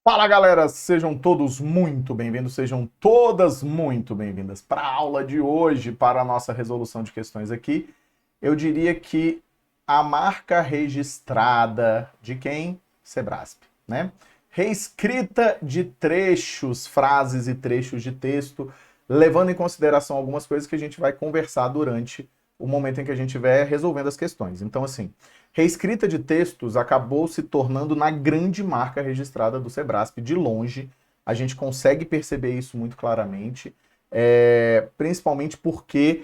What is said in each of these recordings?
Fala galera, sejam todos muito bem-vindos, sejam todas muito bem-vindas para a aula de hoje, para a nossa resolução de questões aqui. Eu diria que a marca registrada de quem? Sebrasp, né? Reescrita de trechos, frases e trechos de texto, levando em consideração algumas coisas que a gente vai conversar durante o momento em que a gente estiver resolvendo as questões. Então, assim, reescrita de textos acabou se tornando na grande marca registrada do Sebrasp, de longe. A gente consegue perceber isso muito claramente, principalmente porque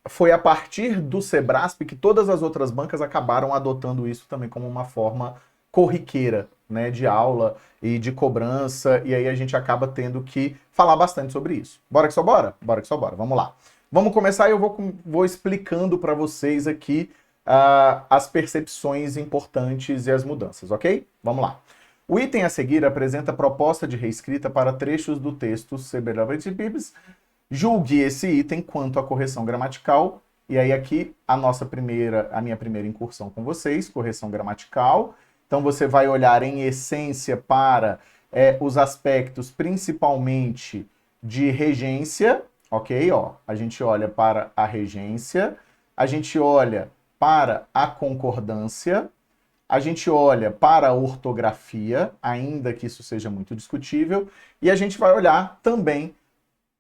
foi a partir do Sebrasp que todas as outras bancas acabaram adotando isso também como uma forma corriqueira, né, de aula e de cobrança, e aí a gente acaba tendo que falar bastante sobre isso. Bora que só bora? Bora que só bora, vamos lá. Vamos começar e eu vou explicando para vocês aqui as percepções importantes e as mudanças, ok? Vamos lá. O item a seguir apresenta proposta de reescrita para trechos do texto Seberabitibibs. Julgue esse item quanto à correção gramatical. E aí aqui a minha primeira incursão com vocês, correção gramatical. Então você vai olhar em essência para os aspectos principalmente de regência, ok? Ó, a gente olha para a regência, a gente olha para a concordância, a gente olha para a ortografia, ainda que isso seja muito discutível, e a gente vai olhar também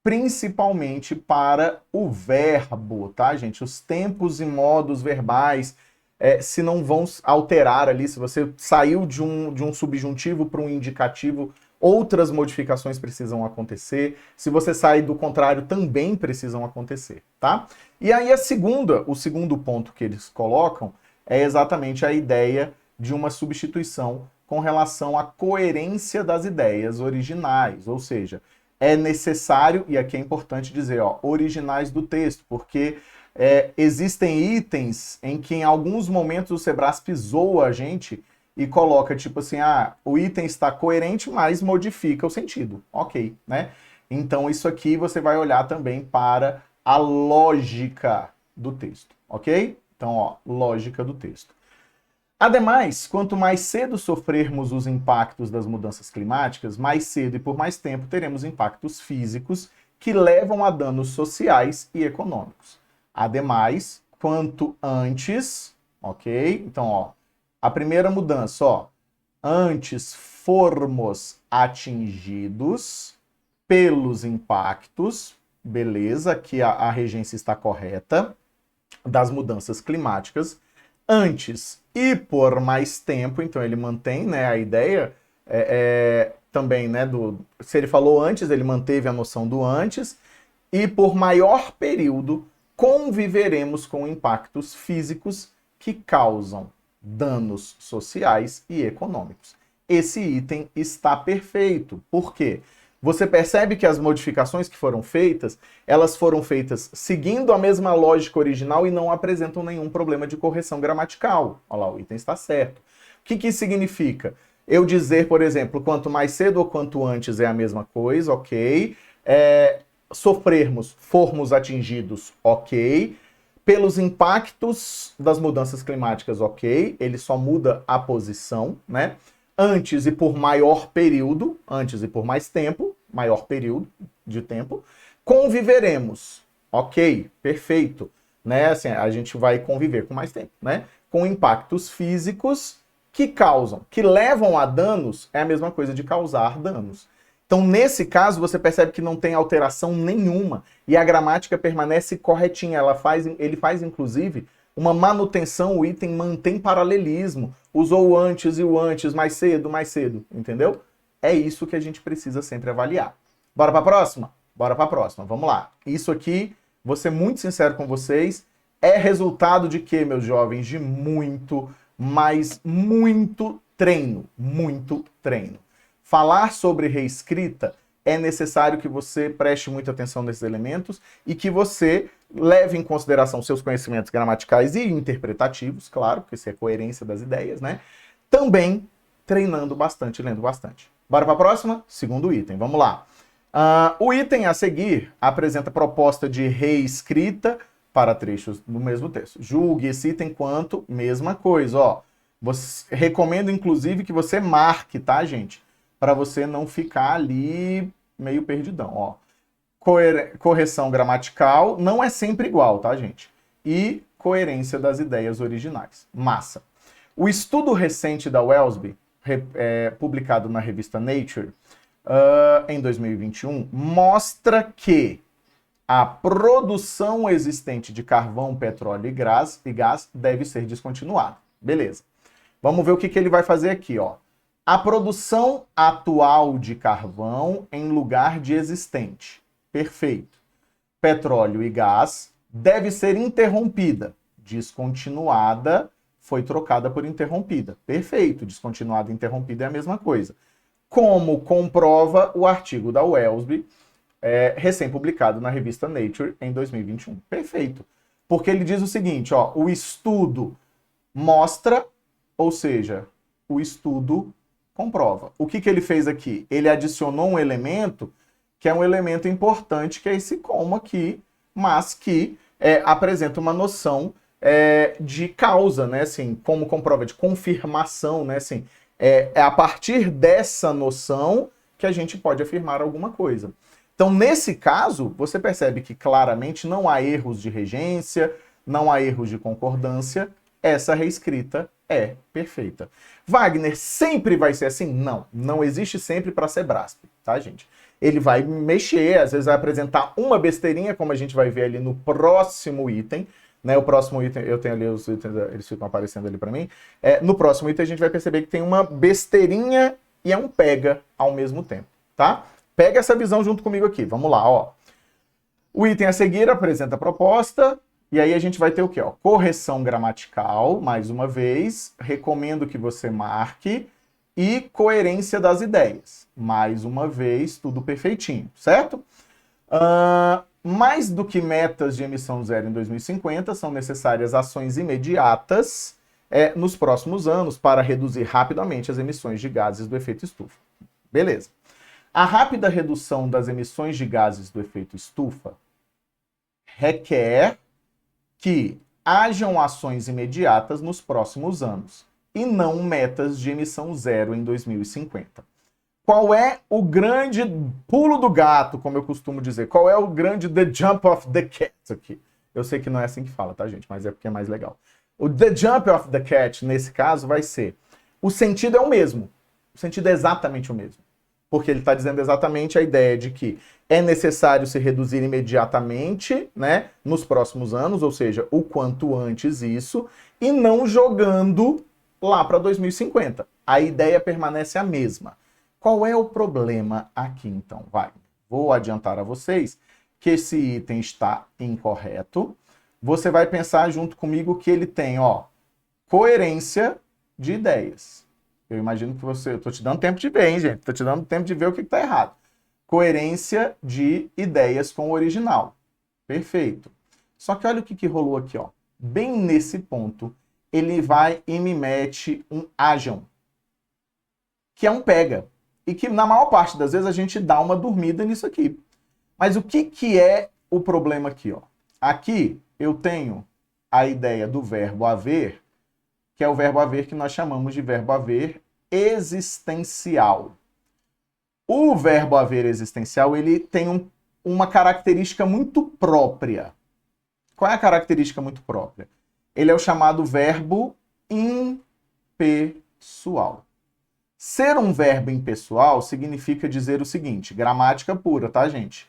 principalmente para o verbo, tá, gente? Os tempos e modos verbais, se não vão alterar ali, se você saiu de um subjuntivo para um indicativo, outras modificações precisam acontecer. Se você sair do contrário, também precisam acontecer, tá? E aí o segundo ponto que eles colocam é exatamente a ideia de uma substituição com relação à coerência das ideias originais, ou seja, é necessário, e aqui é importante dizer, ó, originais do texto, porque existem itens em que em alguns momentos o Sebrasp zoa a gente e coloca tipo assim, o item está coerente, mas modifica o sentido. Ok, né? Então isso aqui você vai olhar também para a lógica do texto, ok? Então, ó, lógica do texto. Ademais, quanto mais cedo sofrermos os impactos das mudanças climáticas, mais cedo e por mais tempo teremos impactos físicos que levam a danos sociais e econômicos. Ademais, quanto antes, ok? Então, ó, a primeira mudança, ó, antes formos atingidos pelos impactos, beleza, aqui a regência está correta, das mudanças climáticas, antes e por mais tempo, então ele mantém, né, a ideia também, né, se ele falou antes, ele manteve a noção do antes, e por maior período conviveremos com impactos físicos que causam danos sociais e econômicos. Esse item está perfeito. Por quê? Você percebe que as modificações que foram feitas, elas foram feitas seguindo a mesma lógica original e não apresentam nenhum problema de correção gramatical. Olha lá, o item está certo. O que isso significa? Eu dizer, por exemplo, quanto mais cedo ou quanto antes é a mesma coisa, ok. Formos atingidos, ok. Pelos impactos das mudanças climáticas, ok. Ele só muda a posição, né? Antes e por maior período, antes e por mais tempo, maior período de tempo, conviveremos. Ok, perfeito. Né? Assim, a gente vai conviver com mais tempo, né? Com impactos físicos que causam, que levam a danos, é a mesma coisa de causar danos. Então, nesse caso, você percebe que não tem alteração nenhuma e a gramática permanece corretinha. Ele faz, inclusive, uma manutenção, o item mantém paralelismo. Usou o antes e o antes, mais cedo, entendeu? É isso que a gente precisa sempre avaliar. Bora para a próxima? Bora para a próxima, vamos lá. Isso aqui, vou ser muito sincero com vocês, é resultado de quê, meus jovens? De muito, mas muito treino, muito treino. Falar sobre reescrita é necessário que você preste muita atenção nesses elementos e que você leve em consideração seus conhecimentos gramaticais e interpretativos, claro, porque isso é coerência das ideias, né? Também treinando bastante, lendo bastante. Bora para a próxima? Segundo item, vamos lá. O item a seguir apresenta proposta de reescrita para trechos do mesmo texto. Julgue esse item quanto mesma coisa, ó. Recomendo, inclusive, que você marque, tá, gente? para você não ficar ali meio perdidão, ó. Correção gramatical não é sempre igual, tá, gente? E coerência das ideias originais. Massa. O estudo recente da Welsby, publicado na revista Nature, em 2021, mostra que a produção existente de carvão, petróleo e gás deve ser descontinuada. Beleza. Vamos ver o que ele vai fazer aqui, ó. A produção atual de carvão em lugar de existente. Perfeito. Petróleo e gás deve ser interrompida. Descontinuada foi trocada por interrompida. Perfeito. Descontinuada e interrompida é a mesma coisa. Como comprova o artigo da Welsby, recém-publicado na revista Nature em 2021. Perfeito. Porque ele diz o seguinte, ó, o estudo mostra, ou seja, o estudo comprova. O que ele fez aqui? Ele adicionou um elemento que é um elemento importante, que é esse como aqui, mas que apresenta uma noção de causa, né? Assim, como comprova, de confirmação, né? Assim, é a partir dessa noção que a gente pode afirmar alguma coisa. Então, nesse caso, você percebe que claramente não há erros de regência, não há erros de concordância, essa reescrita é perfeita. Wagner sempre vai ser assim? Não, não existe sempre para ser Brasp, tá, gente? Ele vai mexer, às vezes vai apresentar uma besteirinha, como a gente vai ver ali no próximo item, né? O próximo item, eu tenho ali os itens, eles ficam aparecendo ali para mim. No próximo item a gente vai perceber que tem uma besteirinha e é um pega ao mesmo tempo, tá? Pega essa visão junto comigo aqui, vamos lá, ó. O item a seguir apresenta a proposta, e aí a gente vai ter o quê? Ó? Correção gramatical, mais uma vez, recomendo que você marque, e coerência das ideias. Mais uma vez, tudo perfeitinho, certo? Mais do que metas de emissão zero em 2050, são necessárias ações imediatas nos próximos anos para reduzir rapidamente as emissões de gases do efeito estufa. Beleza. A rápida redução das emissões de gases do efeito estufa requer que hajam ações imediatas nos próximos anos e não metas de emissão zero em 2050. Qual é o grande pulo do gato, como eu costumo dizer? Qual é o grande the jump of the cat aqui? Eu sei que não é assim que fala, tá, gente? Mas é porque é mais legal. O the jump of the cat, nesse caso, vai ser... O sentido é o mesmo. O sentido é exatamente o mesmo. Porque ele está dizendo exatamente a ideia de que é necessário se reduzir imediatamente, né, nos próximos anos, ou seja, o quanto antes isso, e não jogando lá para 2050. A ideia permanece a mesma. Qual é o problema aqui, então? Vou adiantar a vocês que esse item está incorreto. Você vai pensar junto comigo que ele tem, ó, coerência de ideias. Eu imagino que você... Eu tô te dando tempo de ver, hein, gente? Tô te dando tempo de ver o que está errado. Coerência de ideias com o original. Perfeito. Só que olha o que rolou aqui, ó. Bem nesse ponto, ele vai e me mete um hajam, que é um pega. E que, na maior parte das vezes, a gente dá uma dormida nisso aqui. Mas o que é o problema aqui, ó? Aqui eu tenho a ideia do verbo haver, que é o verbo haver que nós chamamos de verbo haver existencial. O verbo haver existencial, ele tem uma característica muito própria. Qual é a característica muito própria? Ele é o chamado verbo impessoal. Ser um verbo impessoal significa dizer o seguinte, gramática pura, tá, gente?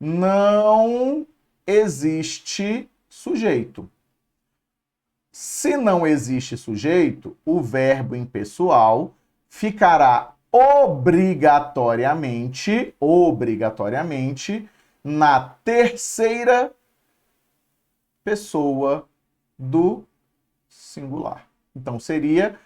Não existe sujeito. Se não existe sujeito, o verbo impessoal ficará obrigatoriamente na terceira pessoa do singular. Então, seria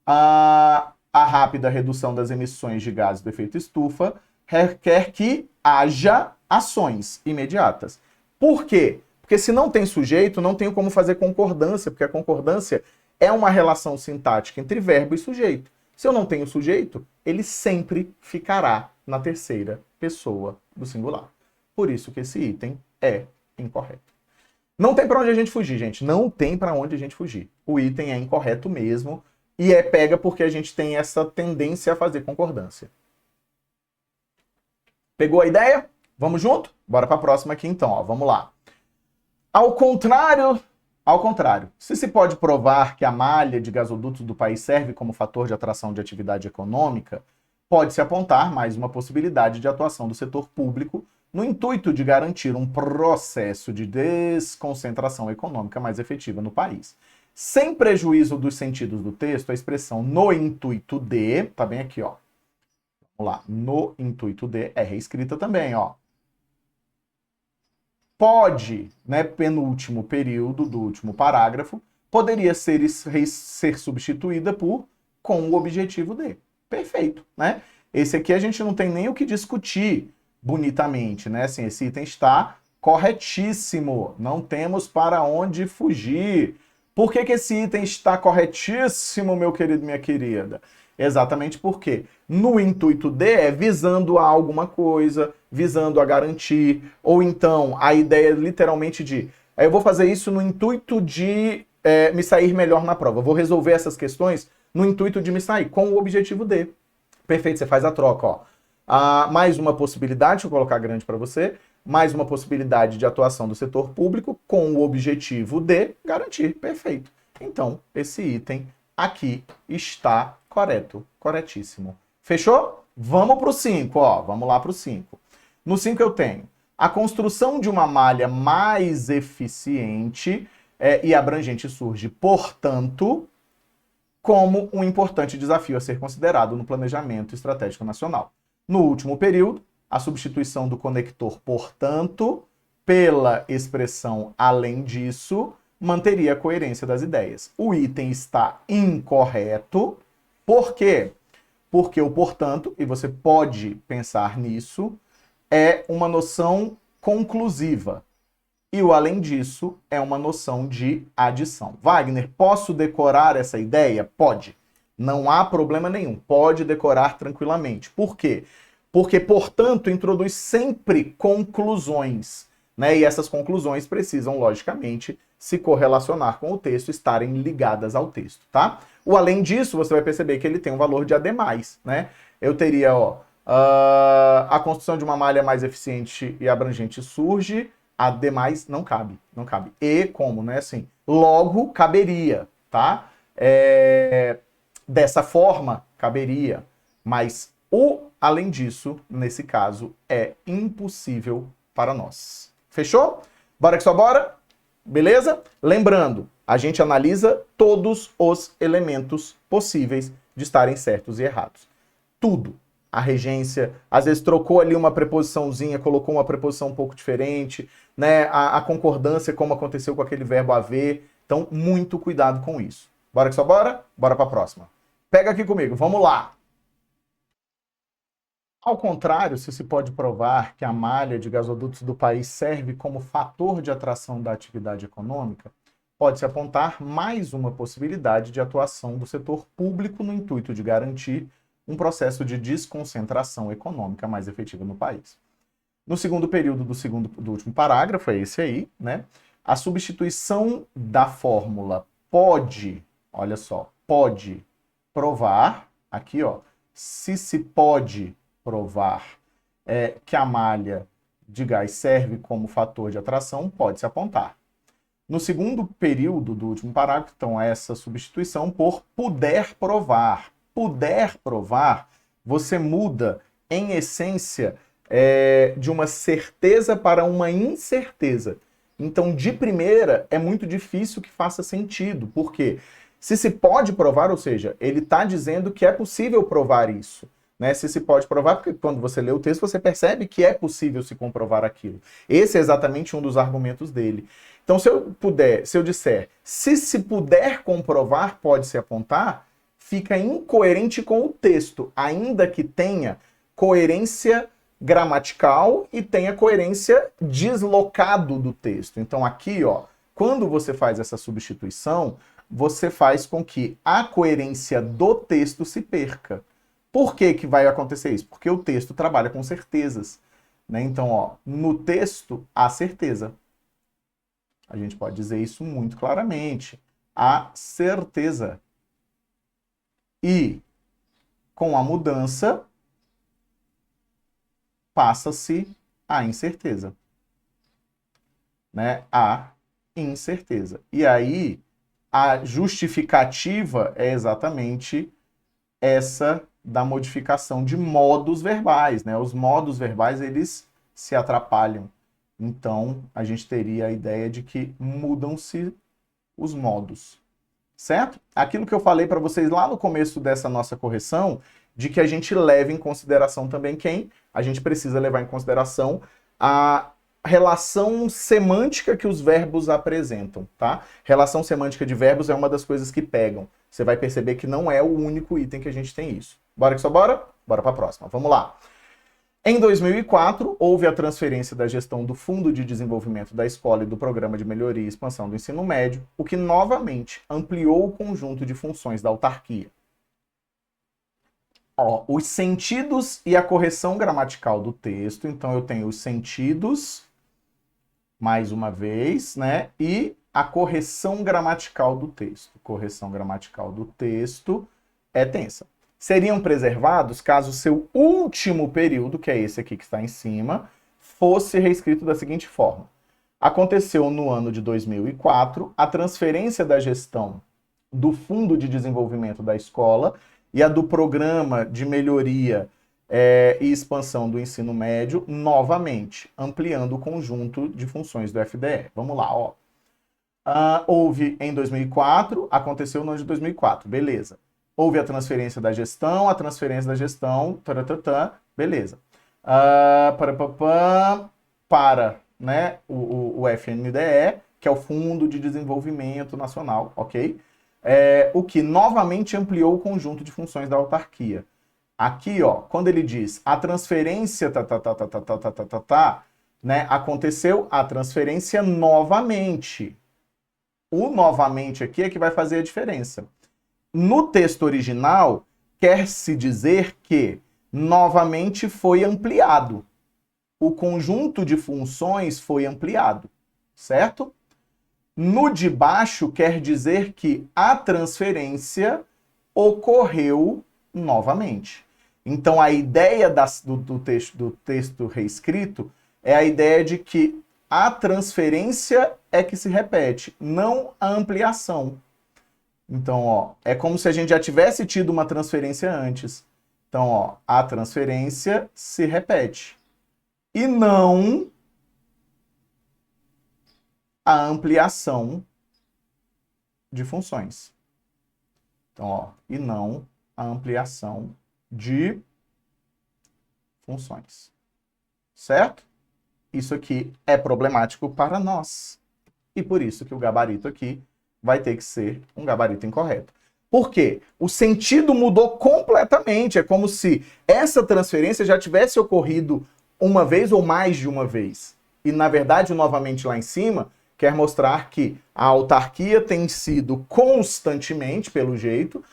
a rápida redução das emissões de gases do efeito estufa requer que haja ações imediatas. Por quê? Porque se não tem sujeito, não tenho como fazer concordância, porque a concordância é uma relação sintática entre verbo e sujeito. Se eu não tenho sujeito, ele sempre ficará na terceira pessoa do singular. Por isso que esse item é incorreto. Não tem para onde a gente fugir, gente. Não tem para onde a gente fugir. O item é incorreto mesmo e pega porque a gente tem essa tendência a fazer concordância. Pegou a ideia? Vamos junto? Bora para a próxima aqui então, ó. Vamos lá. Ao contrário, se se pode provar que a malha de gasodutos do país serve como fator de atração de atividade econômica, pode-se apontar mais uma possibilidade de atuação do setor público no intuito de garantir um processo de desconcentração econômica mais efetiva no país. Sem prejuízo dos sentidos do texto, a expressão no intuito de, tá bem aqui, ó. Vamos lá, no intuito de é reescrita também, ó. Pode, né, penúltimo período do último parágrafo, poderia ser substituída por com o objetivo de. Perfeito, né? Esse aqui a gente não tem nem o que discutir bonitamente, né? Assim, esse item está corretíssimo, não temos para onde fugir. Por que que esse item está corretíssimo, meu querido, minha querida? Exatamente porque no intuito de é visando a alguma coisa, visando a garantir, ou então a ideia literalmente de eu vou fazer isso no intuito de me sair melhor na prova. Eu vou resolver essas questões no intuito de me sair, com o objetivo de. Perfeito, você faz a troca, ó. Mais uma possibilidade, deixa eu colocar grande para você, mais uma possibilidade de atuação do setor público com o objetivo de garantir. Perfeito. Então, esse item aqui está correto, corretíssimo. Fechou? Vamos para o 5, ó. Vamos lá para o 5. No 5 eu tenho a construção de uma malha mais eficiente e abrangente surge, portanto, como um importante desafio a ser considerado no planejamento estratégico nacional. No último período, a substituição do conector, portanto, pela expressão além disso, manteria a coerência das ideias. O item está incorreto. Por quê? Porque o portanto, e você pode pensar nisso, é uma noção conclusiva. E o além disso é uma noção de adição. Wagner, posso decorar essa ideia? Pode. Não há problema nenhum. Pode decorar tranquilamente. Por quê? Porque, portanto, introduz sempre conclusões, né? E essas conclusões precisam, logicamente, se correlacionar com o texto, estarem ligadas ao texto, tá? O além disso, você vai perceber que ele tem um valor de ademais, né? Eu teria, ó, a construção de uma malha mais eficiente e abrangente surge, ademais não cabe, não cabe. E como, né? Assim, logo caberia, tá? Dessa forma, caberia, mas além disso, nesse caso, é impossível para nós. Fechou? Bora que só bora? Beleza? Lembrando, a gente analisa todos os elementos possíveis de estarem certos e errados. Tudo. A regência, às vezes trocou ali uma preposiçãozinha, colocou uma preposição um pouco diferente, né? A concordância, como aconteceu com aquele verbo haver. Então, muito cuidado com isso. Bora que só bora? Bora para a próxima. Pega aqui comigo, vamos lá. Ao contrário, se pode provar que a malha de gasodutos do país serve como fator de atração da atividade econômica, pode-se apontar mais uma possibilidade de atuação do setor público no intuito de garantir um processo de desconcentração econômica mais efetiva no país. No segundo período do último parágrafo, é esse aí, né? A substituição da fórmula pode, olha só, pode provar, aqui ó, se pode provar que a malha de gás serve como fator de atração, pode-se apontar. No segundo período do último parágrafo, então, essa substituição por puder provar. Puder provar, você muda, em essência, de uma certeza para uma incerteza. Então, de primeira, é muito difícil que faça sentido. Por quê? Se pode provar, ou seja, ele está dizendo que é possível provar isso. Né? Se pode provar, porque quando você lê o texto, você percebe que é possível se comprovar aquilo. Esse é exatamente um dos argumentos dele. Então, se eu disser, se puder comprovar, pode-se apontar, fica incoerente com o texto, ainda que tenha coerência gramatical e tenha coerência deslocado do texto. Então, aqui, ó, quando você faz essa substituição, você faz com que a coerência do texto se perca. Por que vai acontecer isso? Porque o texto trabalha com certezas, né? Então, ó, no texto há certeza. A gente pode dizer isso muito claramente. Há certeza. E com a mudança passa-se a incerteza. Né? A incerteza. E aí, a justificativa é exatamente essa da modificação de modos verbais, né? Os modos verbais, eles se atrapalham. Então, a gente teria a ideia de que mudam-se os modos, certo? Aquilo que eu falei para vocês lá no começo dessa nossa correção, de que a gente leve em consideração também quem? A gente precisa levar em consideração a relação semântica que os verbos apresentam, tá? Relação semântica de verbos é uma das coisas que pegam. Você vai perceber que não é o único item que a gente tem isso. Bora que só bora? Bora para a próxima. Vamos lá. Em 2004, houve a transferência da gestão do Fundo de Desenvolvimento da Escola e do Programa de Melhoria e Expansão do Ensino Médio, o que novamente ampliou o conjunto de funções da autarquia. Ó, os sentidos e a correção gramatical do texto. Então, eu tenho os sentidos, mais uma vez, né? E a correção gramatical do texto. Correção gramatical do texto é tensa. Seriam preservados caso o seu último período, que é esse aqui que está em cima, fosse reescrito da seguinte forma. Aconteceu no ano de 2004 a transferência da gestão do Fundo de Desenvolvimento da Escola e a do Programa de Melhoria e Expansão do Ensino Médio novamente, ampliando o conjunto de funções do FDE. Vamos lá, ó. Houve em 2004, aconteceu no ano de 2004, beleza. Houve a transferência da gestão, beleza. Para né, o FNDE, que é o Fundo de Desenvolvimento Nacional, ok? O que novamente ampliou o conjunto de funções da autarquia. Aqui, ó, quando ele diz a transferência, né, aconteceu a transferência novamente. O novamente aqui é que vai fazer a diferença. No texto original, quer-se dizer que novamente foi ampliado. O conjunto de funções foi ampliado, certo? No de baixo, quer dizer que a transferência ocorreu novamente. Então, a ideia do texto reescrito é a ideia de que a transferência é que se repete, não a ampliação. Então, ó, é como se a gente já tivesse tido uma transferência antes. Então, ó, a transferência se repete. E não a ampliação de funções. Então, ó, e não a ampliação de funções. Certo? Isso aqui é problemático para nós. E por isso que o gabarito aqui vai ter que ser um gabarito incorreto. Por quê? O sentido mudou completamente. É como se essa transferência já tivesse ocorrido uma vez ou mais de uma vez. E, na verdade, novamente lá em cima, quer mostrar que a autarquia tem sido constantemente, pelo jeito,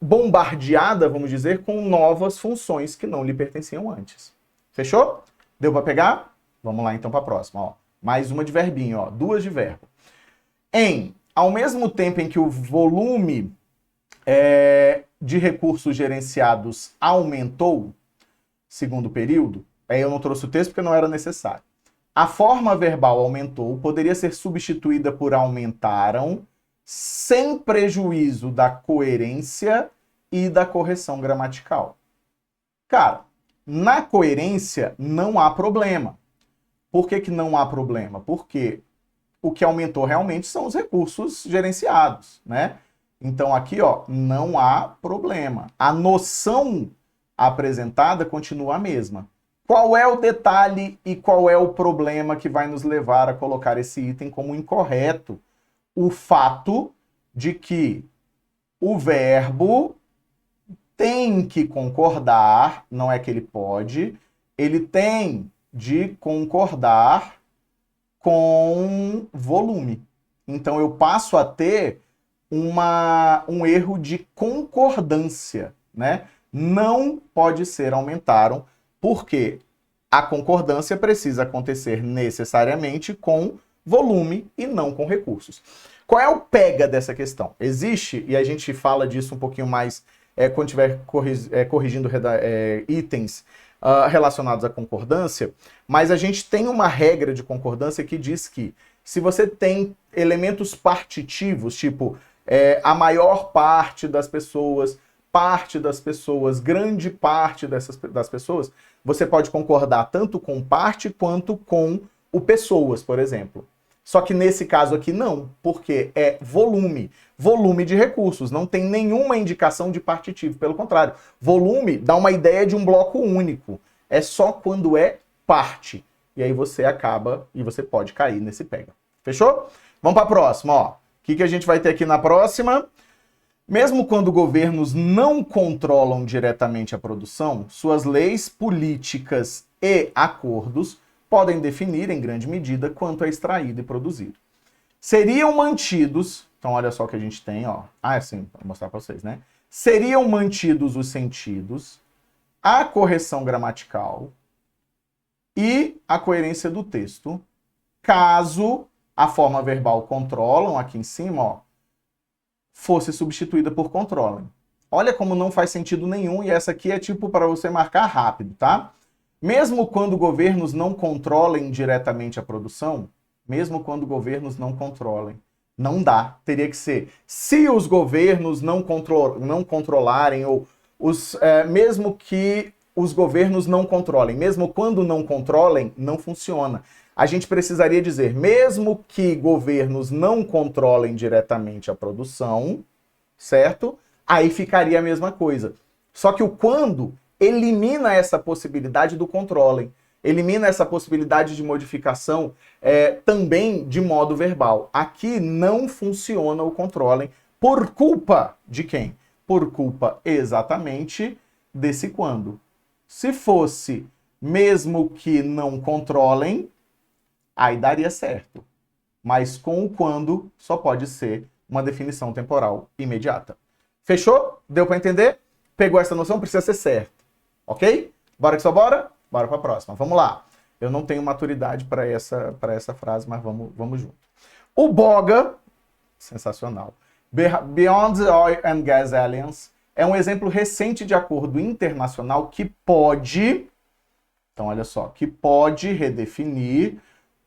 bombardeada, vamos dizer, com novas funções que não lhe pertenciam antes. Fechou? Deu para pegar? Vamos lá então para a próxima. Ó. Mais uma de verbinho, ó. Duas de verbo. Ao mesmo tempo em que o volume de recursos gerenciados aumentou, segundo período, aí eu não trouxe o texto porque não era necessário. A forma verbal aumentou, poderia ser substituída por aumentaram, sem prejuízo da coerência e da correção gramatical. Cara, na coerência não há problema. Por que não há problema? Porque o que aumentou realmente são os recursos gerenciados, né? Então aqui, ó, não há problema. A noção apresentada continua a mesma. Qual é o detalhe e qual é o problema que vai nos levar a colocar esse item como incorreto? O fato de que o verbo tem que concordar, não é que ele pode, ele tem de concordar com volume. Então eu passo a ter um erro de concordância, né? Não pode ser aumentaram, porque a concordância precisa acontecer necessariamente com volume e não com recursos. Qual é o pega dessa questão? Existe, e a gente fala disso um pouquinho mais quando estiver corrigindo itens relacionados à concordância, mas a gente tem uma regra de concordância que diz que se você tem elementos partitivos, tipo a maior parte das pessoas, grande parte das pessoas, você pode concordar tanto com parte quanto com o pessoas, por exemplo. Só que nesse caso aqui não, porque é volume de recursos, não tem nenhuma indicação de partitivo, pelo contrário, volume dá uma ideia de um bloco único, é só quando é parte, e aí você acaba e você pode cair nesse pega. Fechou? Vamos para a próxima, ó. O que a gente vai ter aqui na próxima? Mesmo quando governos não controlam diretamente a produção, suas leis, políticas e acordos podem definir, em grande medida, quanto é extraído e produzido. Seriam mantidos, então olha só o que a gente tem, ó. Ah, é assim, vou mostrar para vocês, né? Seriam mantidos os sentidos, a correção gramatical e a coerência do texto, caso a forma verbal controlam, aqui em cima, ó, fosse substituída por controlem. Olha como não faz sentido nenhum, e essa aqui é tipo para você marcar rápido, tá? Mesmo quando governos não controlem diretamente a produção, mesmo quando governos não controlem, não dá, teria que ser. Se os governos não controlarem, ou mesmo que os governos não controlem, mesmo quando não controlem, não funciona. A gente precisaria dizer, mesmo que governos não controlem diretamente a produção, certo? Aí ficaria a mesma coisa. Só que o quando elimina essa possibilidade do controlem, elimina essa possibilidade de modificação também de modo verbal. Aqui não funciona o controlem por culpa de quem? Por culpa exatamente desse quando. Se fosse mesmo que não controlem, aí daria certo. Mas com o quando só pode ser uma definição temporal imediata. Fechou? Deu para entender? Pegou essa noção? Precisa ser certo. Ok? Bora que só bora? Bora para a próxima. Vamos lá. Eu não tenho maturidade para essa frase, mas vamos junto. O BOGA, sensacional, Beyond the Oil and Gas Alliance, é um exemplo recente de acordo internacional que pode, então olha só, que pode redefinir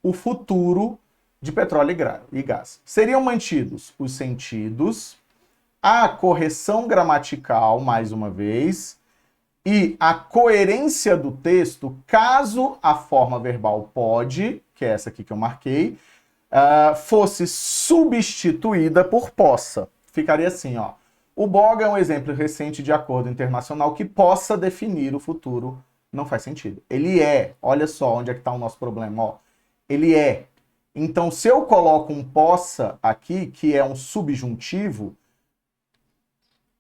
o futuro de petróleo e gás. Seriam mantidos os sentidos, a correção gramatical, mais uma vez, e a coerência do texto, caso a forma verbal pode, que é essa aqui que eu marquei, fosse substituída por possa. Ficaria assim, ó. O BOGA é um exemplo recente de acordo internacional que possa definir o futuro. Não faz sentido. Ele é. Olha só onde é que está o nosso problema, ó. Ele é. Então, se eu coloco um possa aqui, que é um subjuntivo,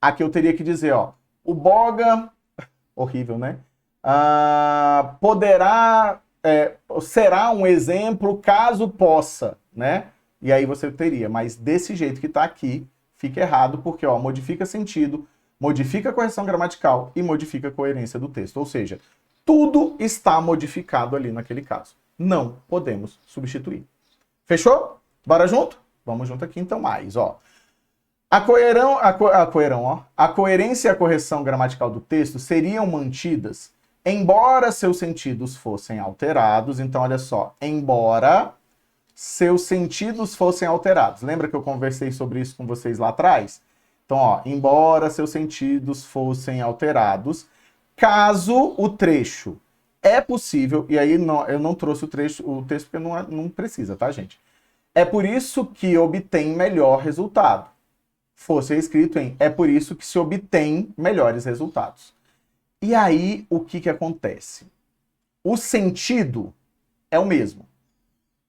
aqui eu teria que dizer, ó, o BOGA, horrível, né? Será um exemplo caso possa, né? E aí você teria, mas desse jeito que está aqui, fica errado, porque ó, modifica sentido, modifica a correção gramatical e modifica a coerência do texto. Ou seja, tudo está modificado ali naquele caso. Não podemos substituir. Fechou? Bora junto? Vamos junto aqui então mais, ó. A coerência e a correção gramatical do texto seriam mantidas, embora seus sentidos fossem alterados. Então, olha só, embora seus sentidos fossem alterados. Lembra que eu conversei sobre isso com vocês lá atrás? Então, ó, embora seus sentidos fossem alterados, caso o trecho é possível, e aí eu não trouxe o texto porque não precisa, tá, gente? É por isso que obtém melhor resultado. Fosse escrito em é por isso que se obtém melhores resultados. E aí, o que acontece? O sentido é o mesmo,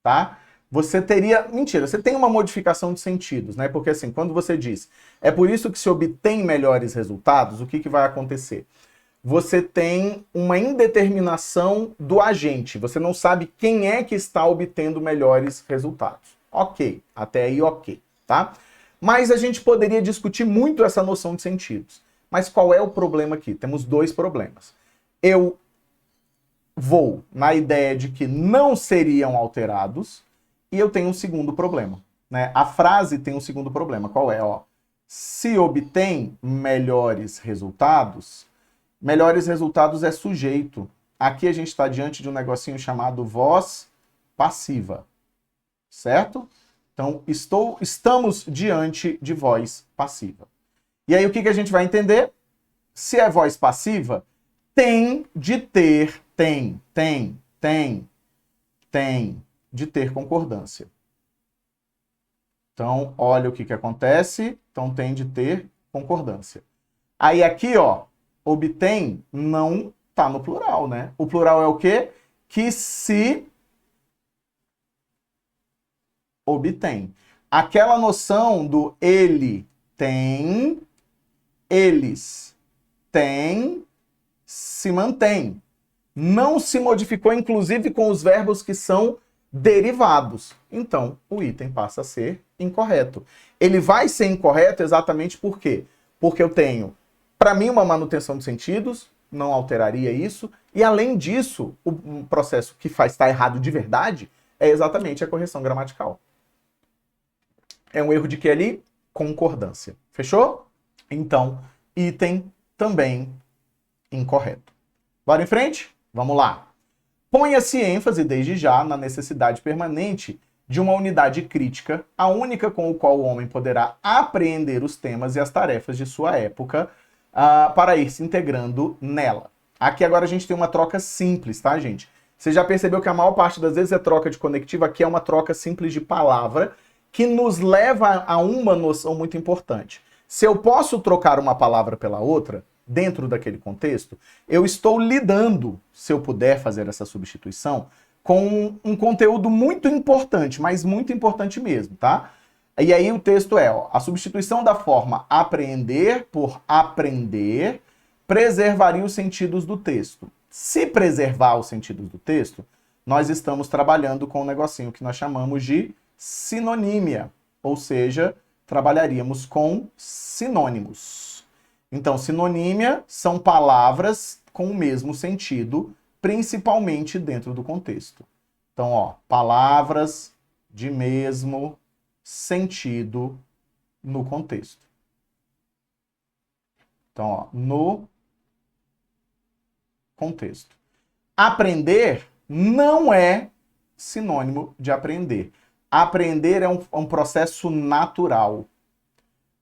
tá? Você teria... Mentira, você tem uma modificação de sentidos, né? Porque assim, quando você diz é por isso que se obtém melhores resultados, o que vai acontecer? Você tem uma indeterminação do agente. Você não sabe quem é que está obtendo melhores resultados. Ok, até aí ok, tá? Mas a gente poderia discutir muito essa noção de sentidos. Mas qual é o problema aqui? Temos dois problemas. Eu vou na ideia de que não seriam alterados e eu tenho um segundo problema, né? A frase tem um segundo problema. Qual é? Ó, se obtém melhores resultados é sujeito. aqui a gente está diante de um negocinho chamado voz passiva, certo? Então, estamos diante de voz passiva. E aí, o que a gente vai entender? Se é voz passiva, tem de ter concordância. Então, olha o que acontece. Então, tem de ter concordância. Aí, aqui, ó, obtém não tá no plural, né? O plural é o quê? Que se obtém. Aquela noção do ele tem, eles têm, se mantém. Não se modificou, inclusive, com os verbos que são derivados. Então, o item passa a ser incorreto. Ele vai ser incorreto exatamente por quê? Porque eu tenho, para mim, uma manutenção de sentidos, não alteraria isso, e além disso, o processo que faz estar errado de verdade é exatamente a correção gramatical. É um erro de que ali? Concordância. Fechou? Então, item também incorreto. Bora em frente? Vamos lá. Ponha-se ênfase desde já na necessidade permanente de uma unidade crítica, a única com a qual o homem poderá apreender os temas e as tarefas de sua época para ir se integrando nela. Aqui agora a gente tem uma troca simples, tá, gente? Você já percebeu que a maior parte das vezes é troca de conectivo, aqui é uma troca simples de palavra, que nos leva a uma noção muito importante. Se eu posso trocar uma palavra pela outra, dentro daquele contexto, eu estou lidando, se eu puder fazer essa substituição, com um conteúdo muito importante, mas muito importante mesmo, tá? E aí o texto é, ó, a substituição da forma apreender por aprender preservaria os sentidos do texto. Se preservar os sentidos do texto, nós estamos trabalhando com um negocinho que nós chamamos de sinonímia, ou seja, trabalharíamos com sinônimos. Então, sinonímia são palavras com o mesmo sentido, principalmente dentro do contexto. Então, ó, palavras de mesmo sentido no contexto. Então, ó, no contexto. Aprender não é sinônimo de aprender. Aprender é um processo natural.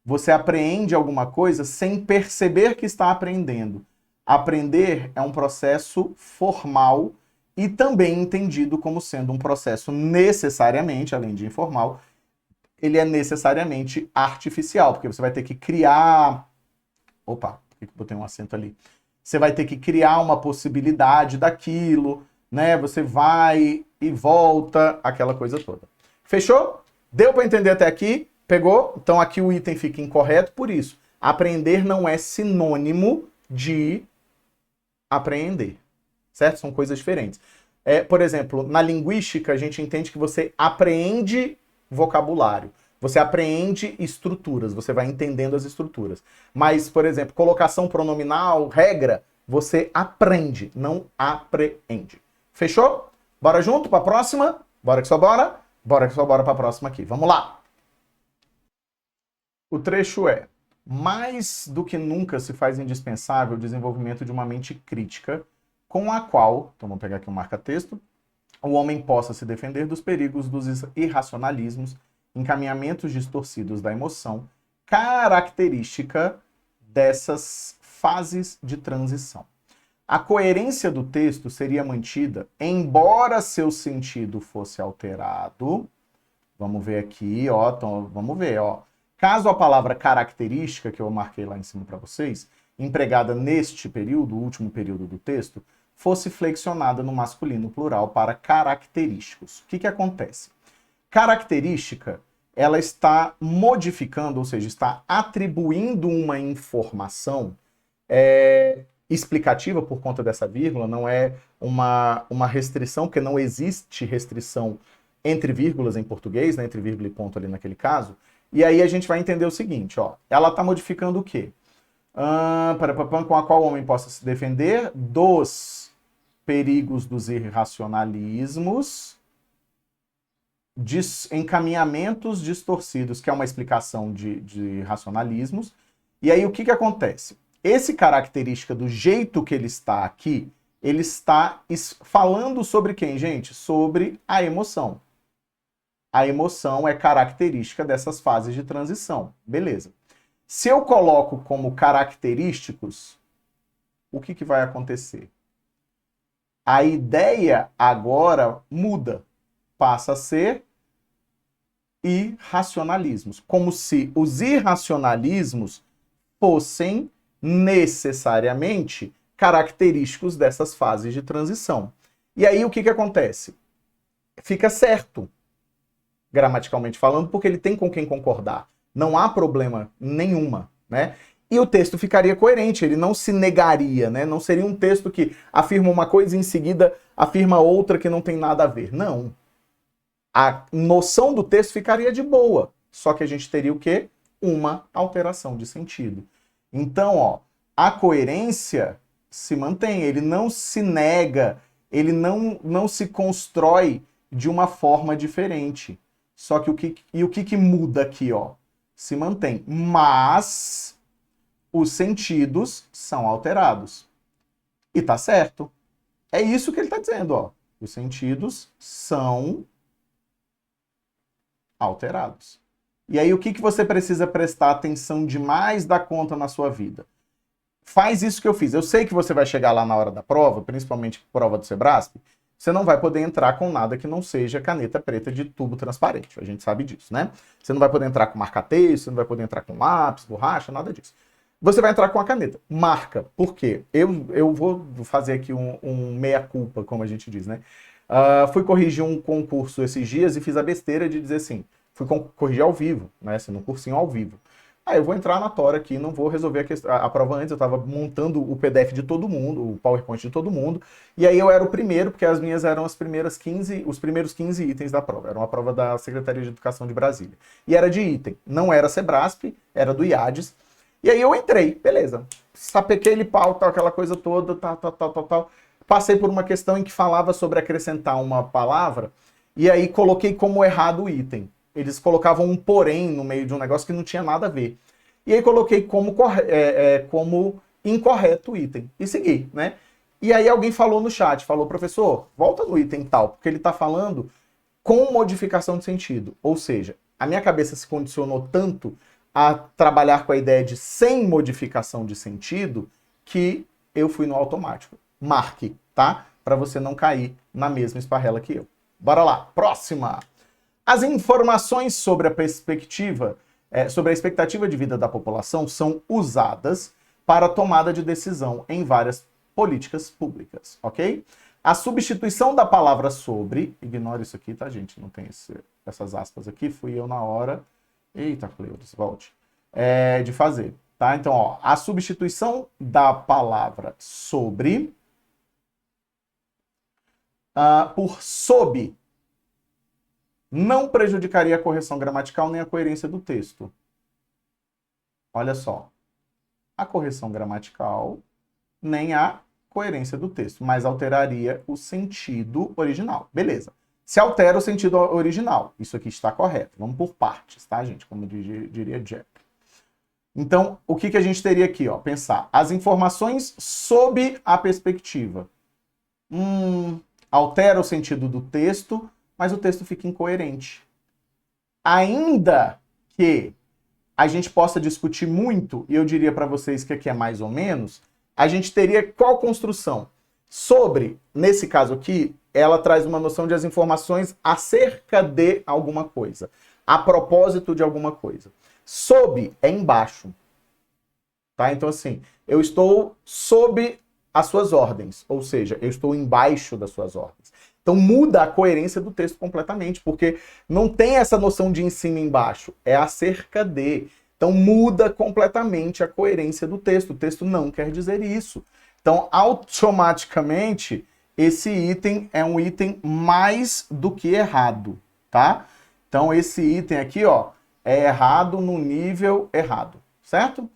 Você aprende alguma coisa sem perceber que está aprendendo. Aprender é um processo formal e também entendido como sendo um processo necessariamente, além de informal, ele é necessariamente artificial, porque você vai ter que criar... Opa, por que eu botei um acento ali? Você vai ter que criar uma possibilidade daquilo, né? Você vai e volta, aquela coisa toda. Fechou? Deu para entender até aqui? Pegou? Então aqui o item fica incorreto por isso. Aprender não é sinônimo de apreender, certo? São coisas diferentes. Por exemplo, na linguística a gente entende que você apreende vocabulário, você apreende estruturas, você vai entendendo as estruturas. Mas, por exemplo, colocação pronominal, regra, você aprende, não apreende. Fechou? Bora junto para a próxima? Bora que só bora? Bora que só bora para a próxima aqui. Vamos lá! O trecho é: mais do que nunca se faz indispensável o desenvolvimento de uma mente crítica com a qual, então vamos pegar aqui um marca-texto, o homem possa se defender dos perigos dos irracionalismos, encaminhamentos distorcidos da emoção, característica dessas fases de transição. A coerência do texto seria mantida, embora seu sentido fosse alterado. Vamos ver aqui, ó, então, vamos ver, ó. Caso a palavra característica, que eu marquei lá em cima para vocês, empregada neste período, o último período do texto, fosse flexionada no masculino plural para característicos. O que acontece? Característica, ela está modificando, ou seja, está atribuindo uma informação explicativa por conta dessa vírgula, não é uma restrição, porque não existe restrição entre vírgulas em português, né, entre vírgula e ponto ali naquele caso. E aí a gente vai entender o seguinte, ó, ela está modificando o quê? Com a qual o homem possa se defender dos perigos dos irracionalismos, encaminhamentos distorcidos, que é uma explicação de racionalismos. E aí o que acontece? Esse característica do jeito que ele está aqui, ele está falando sobre quem, gente? Sobre a emoção. A emoção é característica dessas fases de transição. Beleza. Se eu coloco como característicos, o que vai acontecer? A ideia agora muda. Passa a ser irracionalismos. Como se os irracionalismos fossem necessariamente característicos dessas fases de transição. E aí o que acontece? Fica certo, gramaticalmente falando, porque ele tem com quem concordar. Não há problema nenhuma, né? E o texto ficaria coerente, ele não se negaria, né? Não seria um texto que afirma uma coisa e em seguida afirma outra que não tem nada a ver. Não. A noção do texto ficaria de boa, só que a gente teria o quê? Uma alteração de sentido. Então, ó, a coerência se mantém, ele não se nega, ele não se constrói de uma forma diferente. Só que o que muda aqui, ó? Se mantém, mas os sentidos são alterados. E tá certo. É isso que ele tá dizendo, ó. Os sentidos são alterados. E aí o que você precisa prestar atenção demais da conta na sua vida? Faz isso que eu fiz. Eu sei que você vai chegar lá na hora da prova, principalmente prova do Sebrasp, você não vai poder entrar com nada que não seja caneta preta de tubo transparente. A gente sabe disso, né? Você não vai poder entrar com marca-texto, você não vai poder entrar com lápis, borracha, nada disso. Você vai entrar com a caneta. Marca. Por quê? Eu vou fazer aqui um meia-culpa, como a gente diz, né? Fui corrigir um concurso esses dias e fiz a besteira de dizer assim, fui corrigir ao vivo, né? Assim, num cursinho ao vivo. Aí eu vou entrar na Tora aqui, não vou resolver a prova antes, eu estava montando o PDF de todo mundo, o PowerPoint de todo mundo, e aí eu era o primeiro, porque as minhas eram os primeiros 15 itens da prova. Era uma prova da Secretaria de Educação de Brasília. E era de item, não era Sebrasp, era do IADES. E aí eu entrei, beleza. Sapequei ele pau, tal, aquela coisa toda, tal. Passei por uma questão em que falava sobre acrescentar uma palavra, e aí coloquei como errado o item. Eles colocavam um porém no meio de um negócio que não tinha nada a ver. E aí coloquei como incorreto o item. E segui, né? E aí alguém falou no chat, falou, professor, volta no item tal, porque ele está falando com modificação de sentido. Ou seja, a minha cabeça se condicionou tanto a trabalhar com a ideia de sem modificação de sentido que eu fui no automático. Marque, tá? Para você não cair na mesma esparrela que eu. Bora lá, próxima! As informações sobre sobre a expectativa de vida da população são usadas para a tomada de decisão em várias políticas públicas, ok? A substituição da palavra sobre, ignora isso aqui, tá, gente? Não tem essas aspas aqui, fui eu na hora. Eita, Cleuris, volte. De fazer, tá? Então, ó, a substituição da palavra sobre por sob não prejudicaria a correção gramatical nem a coerência do texto. Olha só. A correção gramatical nem a coerência do texto, mas alteraria o sentido original. Beleza. Se altera o sentido original. Isso aqui está correto. Vamos por partes, tá, gente? Como diria Jack. Então, o que a gente teria aqui? Ó? Pensar. As informações sob a perspectiva. Altera o sentido do texto, mas o texto fica incoerente. Ainda que a gente possa discutir muito, e eu diria para vocês que aqui é mais ou menos, a gente teria qual construção? Sobre, nesse caso aqui, ela traz uma noção de as informações acerca de alguma coisa, a propósito de alguma coisa. Sob é embaixo. Tá? Então, assim, eu estou sob as suas ordens, ou seja, eu estou embaixo das suas ordens. Então muda a coerência do texto completamente, porque não tem essa noção de em cima e embaixo, é acerca de. Então muda completamente a coerência do texto. O texto não quer dizer isso. Então, automaticamente, esse item é um item mais do que errado, tá? Então, esse item aqui, ó, é errado no nível errado, certo?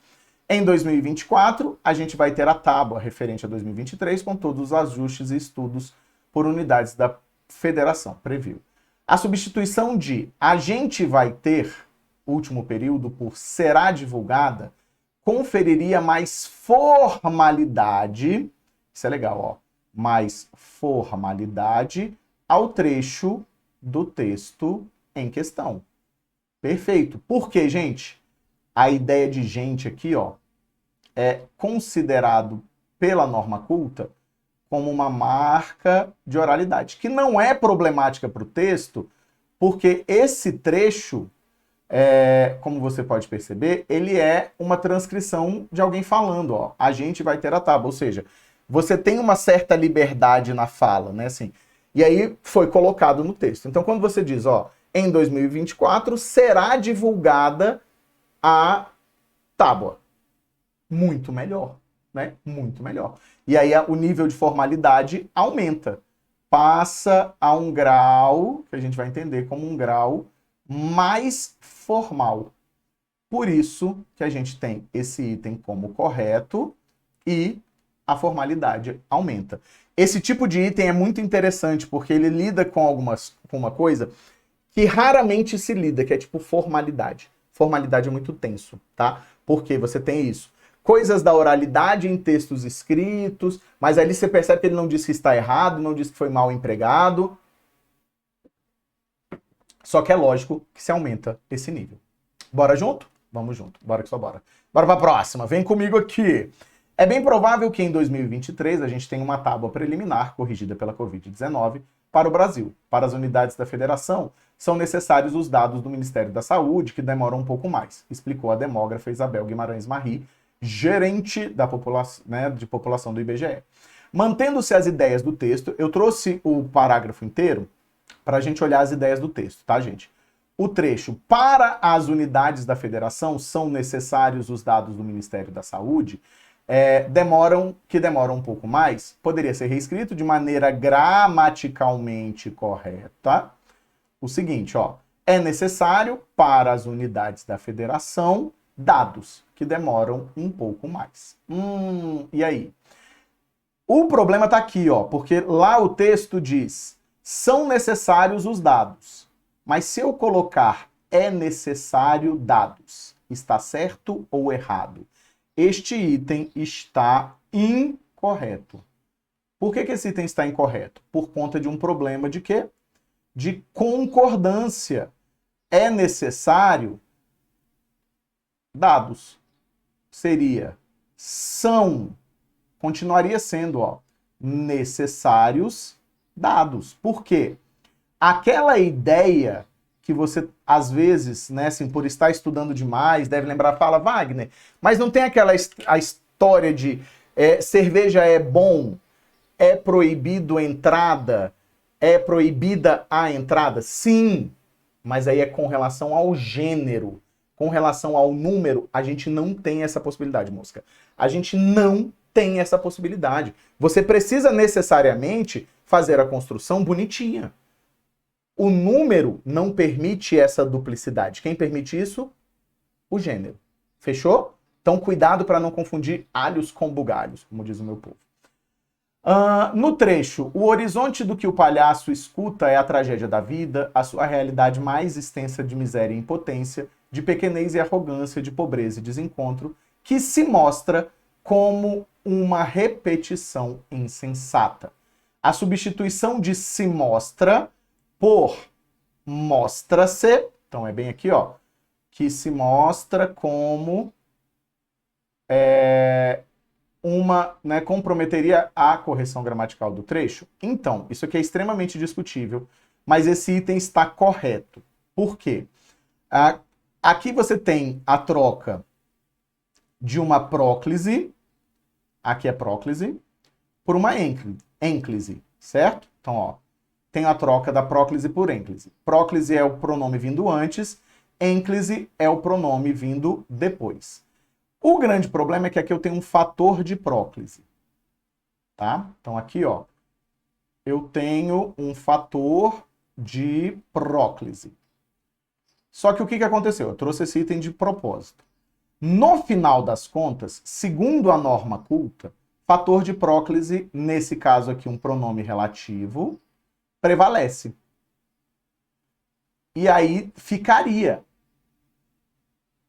Em 2024, a gente vai ter a tábua referente a 2023 com todos os ajustes e estudos por unidades da federação, previu. A substituição de a gente vai ter, último período, por será divulgada, conferiria mais formalidade, isso é legal, ó, mais formalidade ao trecho do texto em questão. Perfeito. Por quê, gente? A ideia de gente aqui, ó, é considerado pela norma culta como uma marca de oralidade, que não é problemática para o texto, porque esse trecho, como você pode perceber, ele é uma transcrição de alguém falando, ó, a gente vai ter a tábua, ou seja, você tem uma certa liberdade na fala, né, assim, e aí foi colocado no texto. Então, quando você diz, ó, em 2024 será divulgada a tábua, muito melhor, né, muito melhor. E aí o nível de formalidade aumenta, passa a um grau, que a gente vai entender como um grau mais formal. Por isso que a gente tem esse item como correto e a formalidade aumenta. Esse tipo de item é muito interessante porque ele lida com uma coisa que raramente se lida, que é tipo formalidade. Formalidade é muito tenso, tá? Porque você tem isso. Coisas da oralidade em textos escritos, mas ali você percebe que ele não diz que está errado, não diz que foi mal empregado. Só que é lógico que se aumenta esse nível. Bora junto? Vamos junto. Bora que só bora. Bora pra próxima. Vem comigo aqui. É bem provável que em 2023 a gente tenha uma tábua preliminar corrigida pela Covid-19 para o Brasil. Para as unidades da federação, são necessários os dados do Ministério da Saúde, que demoram um pouco mais, explicou a demógrafa Isabel Guimarães Marri, gerente da de população do IBGE. Mantendo-se as ideias do texto, eu trouxe o parágrafo inteiro para a gente olhar as ideias do texto, tá, gente? O trecho, para as unidades da federação, são necessários os dados do Ministério da Saúde, demoram um pouco mais, poderia ser reescrito de maneira gramaticalmente correta. O seguinte, ó, é necessário para as unidades da federação dados que demoram um pouco mais. E aí? O problema tá aqui, ó, porque lá o texto diz: são necessários os dados. Mas se eu colocar é necessário dados, está certo ou errado? Este item está incorreto. Por que esse item está incorreto? Por conta de um problema de quê? De concordância. É necessário dados. Seria são. Continuaria sendo, ó, necessários dados. Por quê? Aquela ideia que você, às vezes, né, assim, por estar estudando demais, deve lembrar, fala, Wagner, mas não tem aquela a história de cerveja é bom, é proibido entrada, é proibida a entrada? Sim, mas aí é com relação ao gênero. Com relação ao número, a gente não tem essa possibilidade, mosca. A gente não tem essa possibilidade. Você precisa necessariamente fazer a construção bonitinha. O número não permite essa duplicidade. Quem permite isso? O gênero. Fechou? Então, cuidado para não confundir alhos com bugalhos, como diz o meu povo. No trecho, o horizonte do que o palhaço escuta é a tragédia da vida, a sua realidade mais extensa de miséria e impotência, de pequenez e arrogância, de pobreza e desencontro, que se mostra como uma repetição insensata. A substituição de se mostra por mostra-se, então é bem aqui, ó, que se mostra como comprometeria a correção gramatical do trecho. Então, isso aqui é extremamente discutível, mas esse item está correto. Por quê? Aqui você tem a troca de uma próclise, aqui é próclise, por uma ênclise, certo? Então, ó, tem a troca da próclise por ênclise. Próclise é o pronome vindo antes, ênclise é o pronome vindo depois. O grande problema é que aqui eu tenho um fator de próclise, tá? Então aqui, ó, eu tenho um fator de próclise. Só que o que aconteceu? Eu trouxe esse item de propósito. No final das contas, segundo a norma culta, fator de próclise, nesse caso aqui um pronome relativo, prevalece. E aí ficaria,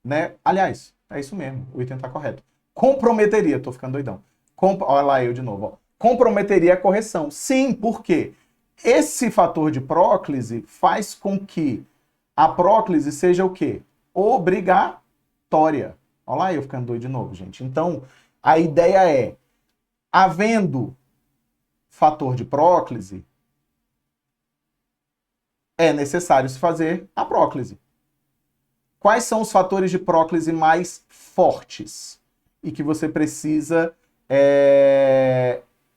né? Aliás, é isso mesmo, o item está correto. Comprometeria, tô ficando doidão. Olha lá eu de novo, ó. comprometeria a correção. Sim, por quê? Esse fator de próclise faz com que a próclise seja o quê? Obrigatória. Olha lá eu ficando doido de novo, gente. Então, a ideia é, havendo fator de próclise, é necessário se fazer a próclise. Quais são os fatores de próclise mais fortes? E que você precisa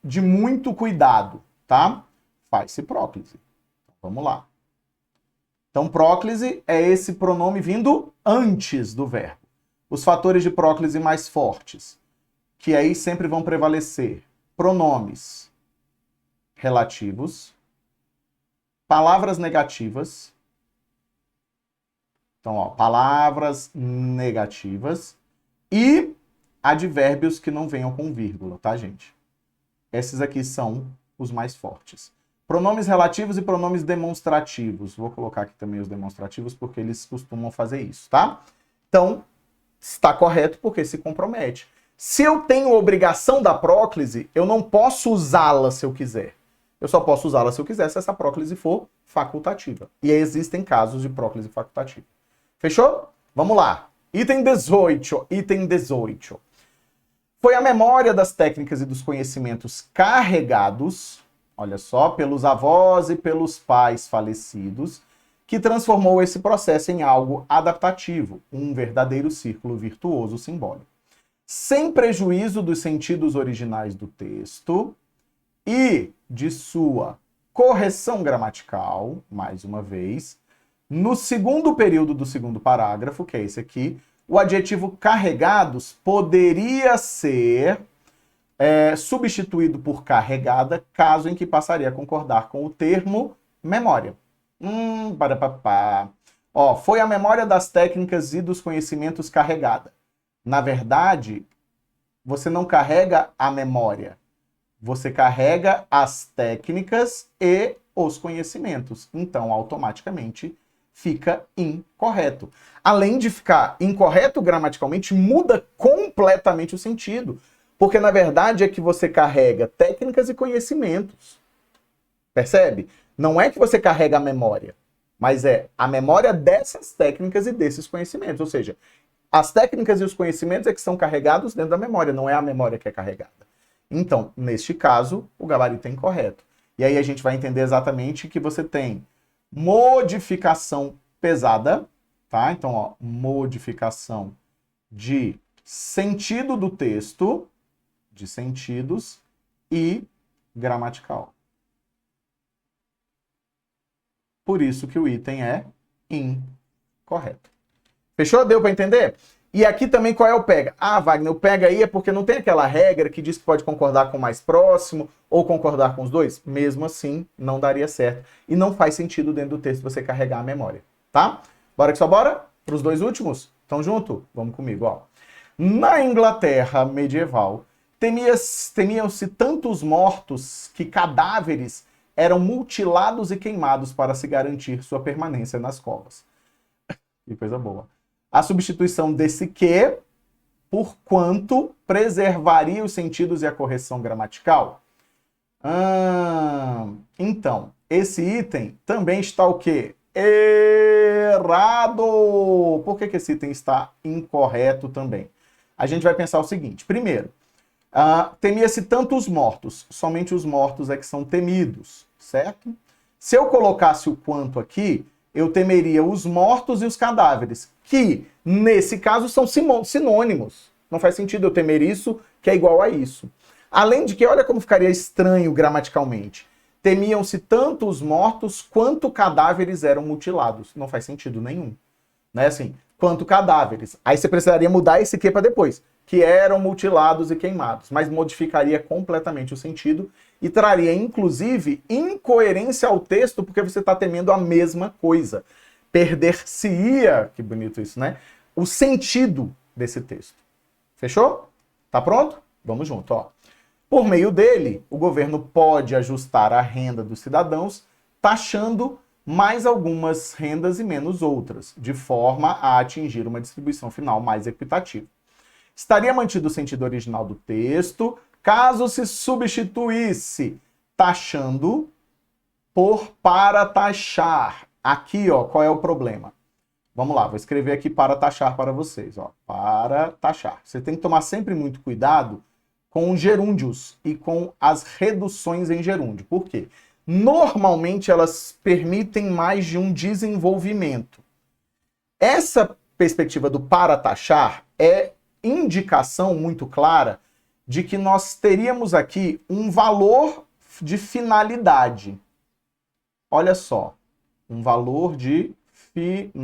de muito cuidado, tá? Faz-se próclise. Vamos lá. Então, próclise é esse pronome vindo antes do verbo. Os fatores de próclise mais fortes, que aí sempre vão prevalecer: pronomes relativos, palavras negativas. Então, ó, palavras negativas e advérbios que não venham com vírgula, tá, gente? Esses aqui são os mais fortes. Pronomes relativos e pronomes demonstrativos. Vou colocar aqui também os demonstrativos porque eles costumam fazer isso, tá? Então, está correto porque se compromete. Se eu tenho obrigação da próclise, eu não posso usá-la se eu quiser. Eu só posso usá-la se eu quiser se essa próclise for facultativa. E existem casos de próclise facultativa. Fechou? Vamos lá. Item 18. Item 18. Foi a memória das técnicas e dos conhecimentos carregados, olha só, pelos avós e pelos pais falecidos, que transformou esse processo em algo adaptativo, um verdadeiro círculo virtuoso simbólico. Sem prejuízo dos sentidos originais do texto e de sua correção gramatical, mais uma vez, no segundo período do segundo parágrafo, que é esse aqui, o adjetivo carregados poderia ser substituído por carregada, caso em que passaria a concordar com o termo memória. Ó, foi a memória das técnicas e dos conhecimentos carregada. Na verdade, você não carrega a memória. Você carrega as técnicas e os conhecimentos. Então, automaticamente, fica incorreto. Além de ficar incorreto gramaticalmente, muda completamente o sentido. Porque, na verdade, é que você carrega técnicas e conhecimentos. Percebe? Não é que você carrega a memória, mas é a memória dessas técnicas e desses conhecimentos. Ou seja, as técnicas e os conhecimentos é que são carregados dentro da memória, não é a memória que é carregada. Então, neste caso, o gabarito é incorreto. E aí a gente vai entender exatamente que você tem modificação pesada, tá? Então, ó, modificação de sentido do texto, de sentidos e gramatical. Por isso que o item é incorreto. Fechou? Deu para entender? E aqui também qual é o pega? Ah, Wagner, o pega aí é porque não tem aquela regra que diz que pode concordar com o mais próximo ou concordar com os dois? Mesmo assim, não daria certo. E não faz sentido dentro do texto você carregar a memória, tá? Bora que só bora? Para os dois últimos? Tão junto? Vamos comigo, ó. Na Inglaterra medieval, temiam-se tantos mortos que cadáveres eram mutilados e queimados para se garantir sua permanência nas covas. Que coisa boa. A substituição desse que, por quanto preservaria os sentidos e a correção gramatical? Então, esse item também está o quê? Errado! Por que esse item está incorreto também? A gente vai pensar o seguinte. Primeiro, temia-se tanto os mortos. Somente os mortos é que são temidos, certo? Se eu colocasse o quanto aqui, eu temeria os mortos e os cadáveres, que, nesse caso, são sinônimos. Não faz sentido eu temer isso, que é igual a isso. Além de que, olha como ficaria estranho gramaticalmente. Temiam-se tanto os mortos quanto cadáveres eram mutilados. Não faz sentido nenhum. Né? Assim, quanto cadáveres. Aí você precisaria mudar esse que para depois. Que eram mutilados e queimados. Mas modificaria completamente o sentido e traria, inclusive, incoerência ao texto, porque você está temendo a mesma coisa. Perder-se-ia, que bonito isso, né? O sentido desse texto. Fechou? Tá pronto? Vamos junto, ó. Por meio dele, o governo pode ajustar a renda dos cidadãos, taxando mais algumas rendas e menos outras, de forma a atingir uma distribuição final mais equitativa. Estaria mantido o sentido original do texto, Caso se substituísse taxando por para taxar. Aqui, ó, qual é o problema? Vamos lá, vou escrever aqui para taxar para vocês, ó. Para taxar. Você tem que tomar sempre muito cuidado com os gerúndios e com as reduções em gerúndio. Por quê? Normalmente elas permitem mais de um desenvolvimento. Essa perspectiva do para taxar é indicação muito clara de que nós teríamos aqui um valor de finalidade. Olha só, um valor de finalidade.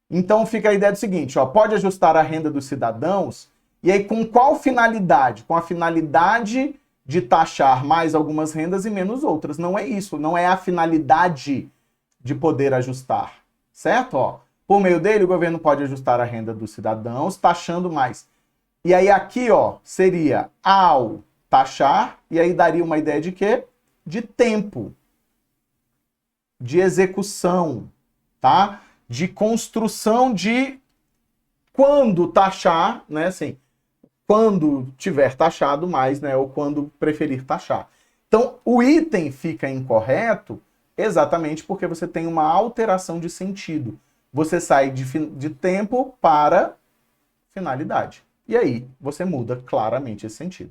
Então fica a ideia do seguinte, ó, pode ajustar a renda dos cidadãos, e aí com qual finalidade? Com a finalidade de taxar mais algumas rendas e menos outras. Não é isso, não é a finalidade de poder ajustar, certo? Ó, por meio dele, o governo pode ajustar a renda dos cidadãos, taxando mais. E aí aqui, ó, seria ao taxar, e aí daria uma ideia de quê? De tempo, de execução, tá? De construção de quando taxar, né? Assim, quando tiver taxado mais, né? Ou quando preferir taxar. Então, o item fica incorreto exatamente porque você tem uma alteração de sentido. Você sai de tempo para finalidade. E aí, você muda claramente esse sentido.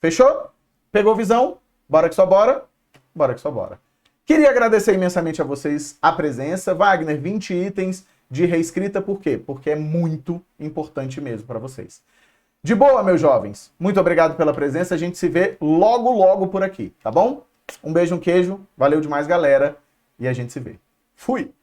Fechou? Pegou visão? Bora que só bora? Bora que só bora. Queria agradecer imensamente a vocês a presença. Wagner, 20 itens de reescrita, por quê? Porque é muito importante mesmo para vocês. De boa, meus jovens. Muito obrigado pela presença. A gente se vê logo, logo por aqui, tá bom? Um beijo, um queijo. Valeu demais, galera. E a gente se vê. Fui!